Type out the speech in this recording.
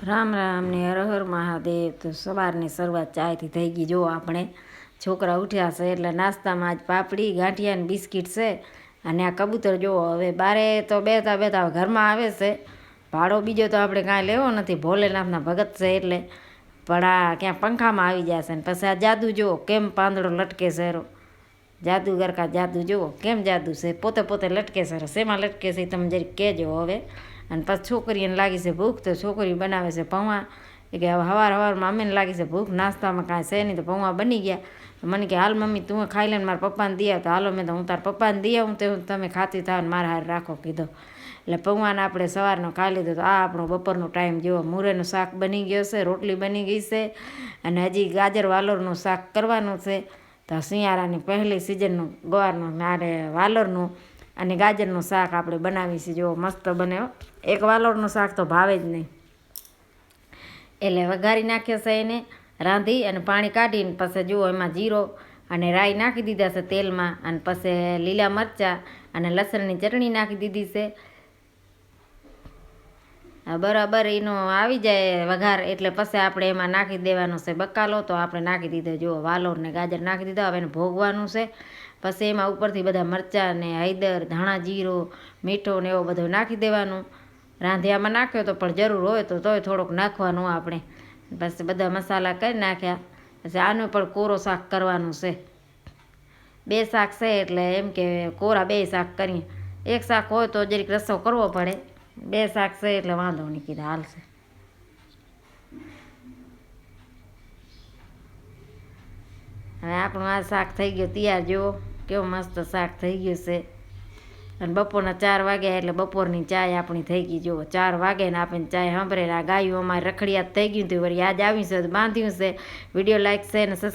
રામ રામ ને હર હર મહાદેવ। તો સવારની શરૂઆત ચાયથી થઈ ગઈ। જો આપણે છોકરા ઉઠ્યા છે એટલે નાસ્તામાં આજ પાપડી ગાંઠિયા ને બિસ્કિટ છે। અને આ કબૂતર જુઓ હવે બારે તો બેતા બેતા ઘરમાં આવે છે। ભાડો બીજો તો આપણે કાંઈ લેવો નથી, ભોલેનાથના ભગત છે એટલે। પણ આ ક્યાં પંખામાં આવી જશે ને પછી આ જાદુ જુઓ કેમ પાંદડો લટકે છે। જાદુગર કા જાદુ જુઓ કેમ જાદુ છે, પોતે પોતે લટકે છે। શેમાં લટકે છે તમે જરીક કહેજો હવે। અને પછી છોકરીને લાગી છે ભૂખ, તો છોકરી બનાવે છે પૌવા। એ કે હવે સવારમાં અમીને લાગી છે ભૂખ, નાસ્તામાં કાંઈ છે નહીં, તો પૌવા બની ગયા। મને કે હાલ મમ્મી તું ખાઈ લે ને મારા પપ્પાને દે આવ। તો હાલો મેં તો હું તારા પપ્પાને દે આવું, તો તમે ખાતી થાવ ને મારા હારે રાખો કીધો। એટલે પૌવાને આપણે સવારનો ખાઈ લીધો। તો આ આપણો બપોરનો ટાઈમ જેવો મૂરેનું શાક બની ગયો છે, રોટલી બની ગઈ છે, અને હજી ગાજર વાલોરનું શાક કરવાનું છે। તો શિયાળાની પહેલી સિઝનનું ગવારનું મારે વાલોરનું અને ગાજરનું શાક આપણે બનાવીશું। જો મસ્ત બને, એક વાલોરનું શાક તો ભાવે જ નહીં। એટલે વઘારી નાખ્યો છે એને, રાંધી અને પાણી કાઢીને પછી જુઓ એમાં જીરો અને રાઈ નાખી દીધા છે તેલમાં, અને પછી લીલા મરચાં અને લસણની ચટણી નાખી દીધી છે। બરાબર એનો આવી જાય વઘાર એટલે પછી આપણે એમાં નાખી દેવાનો છે બકાલો। તો આપણે નાખી દીધો જુઓ વાલોર ને ગાજર નાખી દીધા। હવે એને ભોગવાનું છે, પછી એમાં ઉપરથી બધા મરચાં ને હળદર ધાણા જીરો મીઠો ને એવો બધો નાખી દેવાનું। રાંધિયામાં નાખ્યો તો પણ જરૂર હોય તો તોય થોડોક નાખવાનું આપણે। પછી બધા મસાલા કરી નાખ્યા। પછી આનું પણ કોરો શાક કરવાનું છે, બે શાક છે એટલે એમ કે કોરા બે શાક કરીએ। એક શાક હોય તો જરીક રસો કરવો પડે, બે શાક છે એટલે વાંધો નહીં કીધા હાલશે। હવે આપણું આ શાક થઈ ગયું તૈયાર, જુઓ કેવું મસ્ત શાક થઈ ગયું છે। અને બપોરના 4 વાગ્યા એટલે બપોરની ચાય આપણી થઈ ગઈ। જુઓ 4 વાગે ને આપણે ચાય સાંભળે। આ ગાયું અમારે રખડિયાત થઈ ગયું હતું, વળી આજ આવી છે બાંધ્યું છે। વિડીયો લાઈક છે ને સબસ્ક્રાઈબ